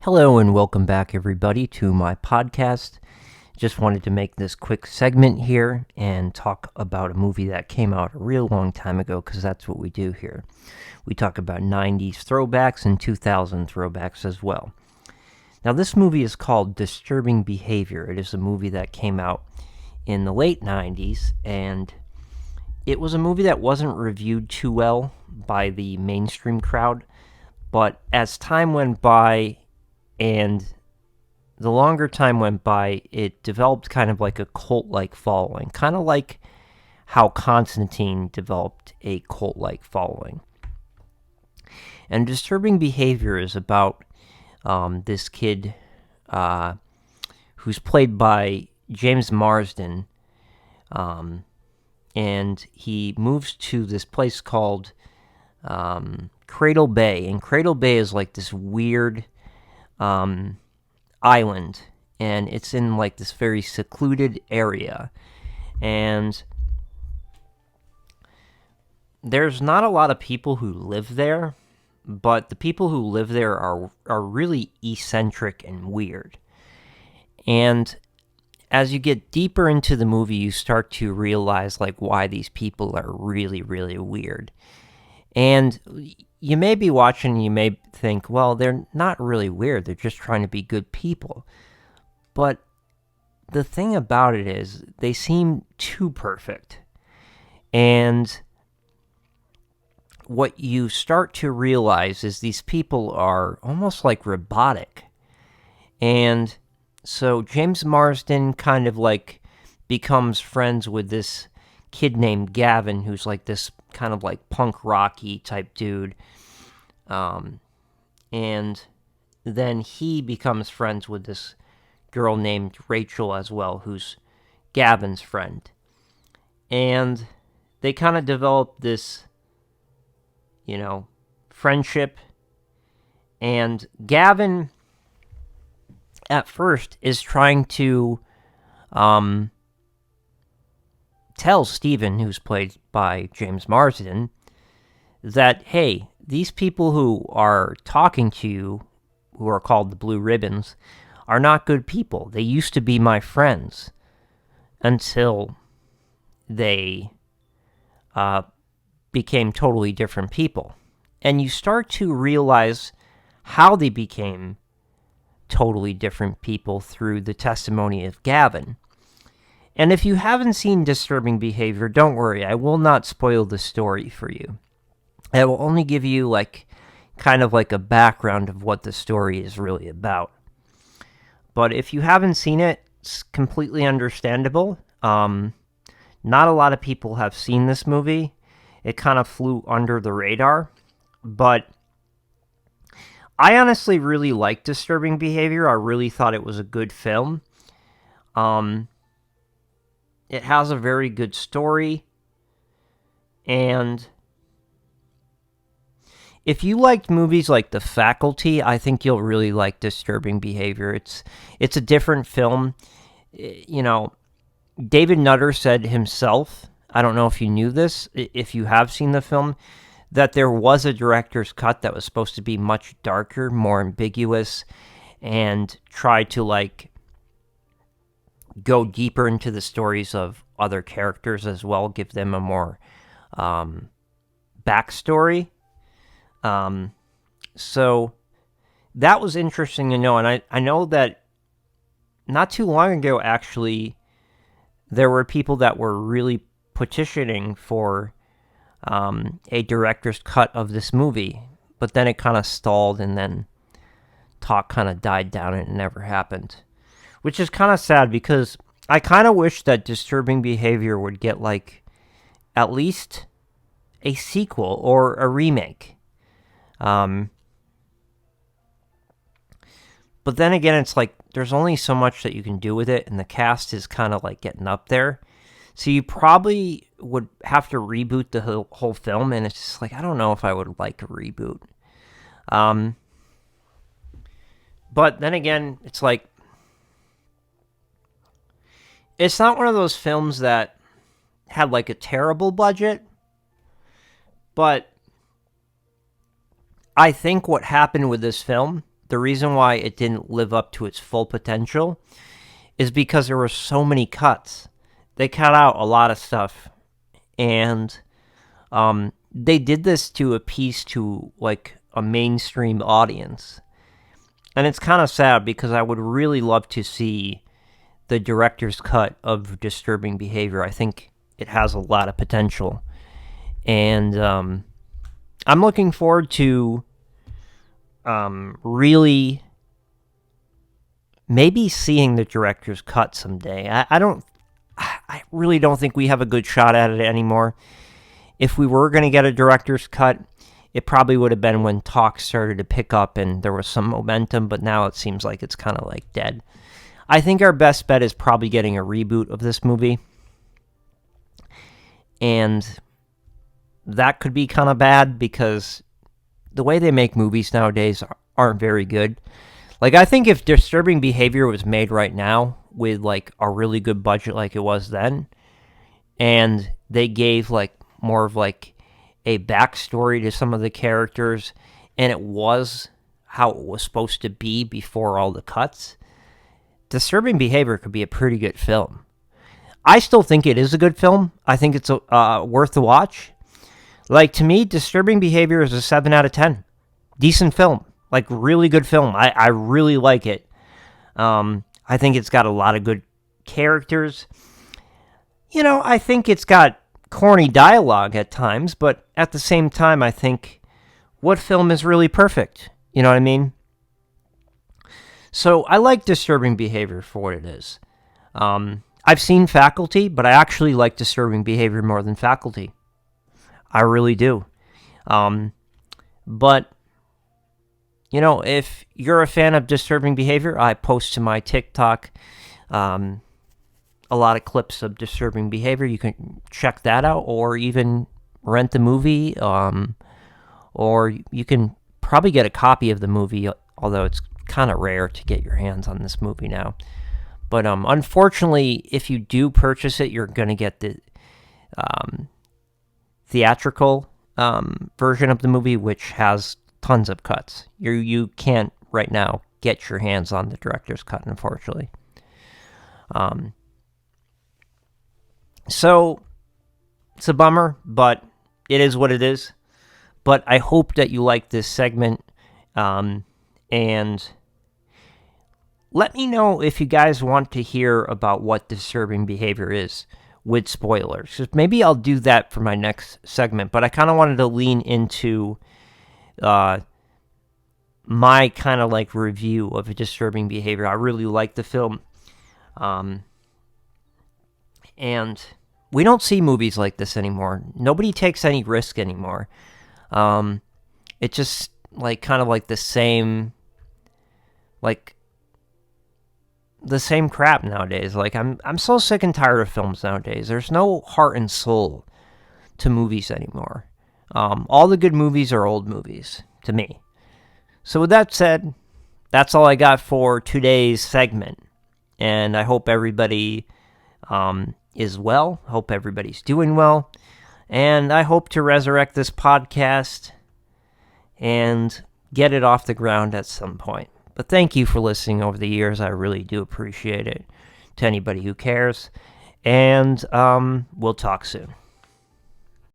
Hello and welcome back, everybody, to my podcast. Just wanted to make this quick segment here and talk about a movie that came out a real long time ago, because that's what we do here. We talk about 90s throwbacks and 2000 throwbacks as well. Now, this movie is called Disturbing Behavior. It is a movie that came out in the late 90s, and it was a movie that wasn't reviewed too well by the mainstream crowd, but as time went by, and the longer time went by, it developed kind of like a cult-like following, kind of like how Constantine developed a cult-like following. And Disturbing Behavior is about this kid who's played by James Marsden, and he moves to this place called Cradle Bay, and Cradle Bay is like this weird island, and it's in like this very secluded area, and there's not a lot of people who live there, but the people who live there are really eccentric and weird. And as you get deeper into the movie, you start to realize like why these people are really, really weird. And you may be watching and you may think, well, they're not really weird. They're just trying to be good people. But the thing about it is they seem too perfect. And what you start to realize is these people are almost like robotic. And so James Marsden kind of like becomes friends with this kid named Gavin, who's like this kind of like punk rocky type dude, and then he becomes friends with this girl named Rachel as well, who's Gavin's friend, and they kind of develop this, friendship. And Gavin at first is trying to tell Steven, who's played by James Marsden, that, hey, these people who are talking to you, who are called the Blue Ribbons, are not good people. They used to be my friends until they became totally different people. And you start to realize how they became totally different people through the testimony of Gavin. And if you haven't seen Disturbing Behavior, don't worry, I will not spoil the story for you. I will only give you kind of like a background of what the story is really about. But if you haven't seen it, it's completely understandable. Not a lot of people have seen this movie. It kind of flew under the radar. But I honestly really liked Disturbing Behavior. I really thought it was a good film. It has a very good story, and if you liked movies like The Faculty, I think you'll really like Disturbing Behavior. It's a different film. David Nutter said himself, I don't know if you knew this, if you have seen the film, that there was a director's cut that was supposed to be much darker, more ambiguous, and try to go deeper into the stories of other characters as well, give them a more backstory. So that was interesting to know, and I know that not too long ago, actually, there were people that were really petitioning for a director's cut of this movie, but then it kind of stalled, and then talk kind of died down, and it never happened. Which is kind of sad, because I kind of wish that Disturbing Behavior would get, at least a sequel or a remake. But then again, it's there's only so much that you can do with it, and the cast is kind of getting up there. So you probably would have to reboot the whole film, and it's just I don't know if I would like a reboot. But then again, it's it's not one of those films that had a terrible budget, but I think what happened with this film the reason why it didn't live up to its full potential is because there were so many cuts. They cut out a lot of stuff, and they did this to appease to like a mainstream audience. And it's kind of sad because I would really love to see the director's cut of Disturbing Behavior. I think it has a lot of potential. And I'm looking forward to really maybe seeing the director's cut someday. I really don't think we have a good shot at it anymore. If we were going to get a director's cut, it probably would have been when talks started to pick up and there was some momentum, but now it seems like it's kind of like dead. I think our best bet is probably getting a reboot of this movie. And that could be kind of bad because the way they make movies nowadays aren't very good. Like, I think if Disturbing Behavior was made right now with, like, a really good budget like it was then, and they gave, like, more of, like, a backstory to some of the characters, and it was how it was supposed to be before all the cuts, Disturbing Behavior could be a pretty good film. I still think it is a good film. I think it's worth the watch. Like, to me, Disturbing Behavior is a 7 out of 10. Decent film. Like, really good film. I really like it. I think it's got a lot of good characters. You know, I think it's got corny dialogue at times, but at the same time, I think what film is really perfect? You know what I mean? So I like Disturbing Behavior for what it is. I've seen Faculty, but I actually like Disturbing Behavior more than Faculty. I really do. But, you know, if you're a fan of Disturbing Behavior, I post to my TikTok a lot of clips of Disturbing Behavior. You can check that out, or even rent the movie, or you can probably get a copy of the movie, although it's kind of rare to get your hands on this movie now. But unfortunately, if you do purchase it, you're going to get the theatrical version of the movie, which has tons of cuts. You can't right now get your hands on the director's cut, unfortunately. So it's a bummer, but it is what it is. But I hope that you like this segment, and let me know if you guys want to hear about what Disturbing Behavior is with spoilers. 'Cause maybe I'll do that for my next segment, but I kind of wanted to lean into my kind of like review of Disturbing Behavior. I really like the film. And we don't see movies like this anymore. Nobody takes any risk anymore. It's just like kind of like the same crap nowadays. Like I'm so sick and tired of films nowadays. There's no heart and soul to movies anymore. All the good movies are old movies to me. So with that said, that's all I got for today's segment. And I hope everybody is well. Hope everybody's doing well. And I hope to resurrect this podcast and get it off the ground at some point. But thank you for listening over the years. I really do appreciate it. To anybody who cares. And we'll talk soon.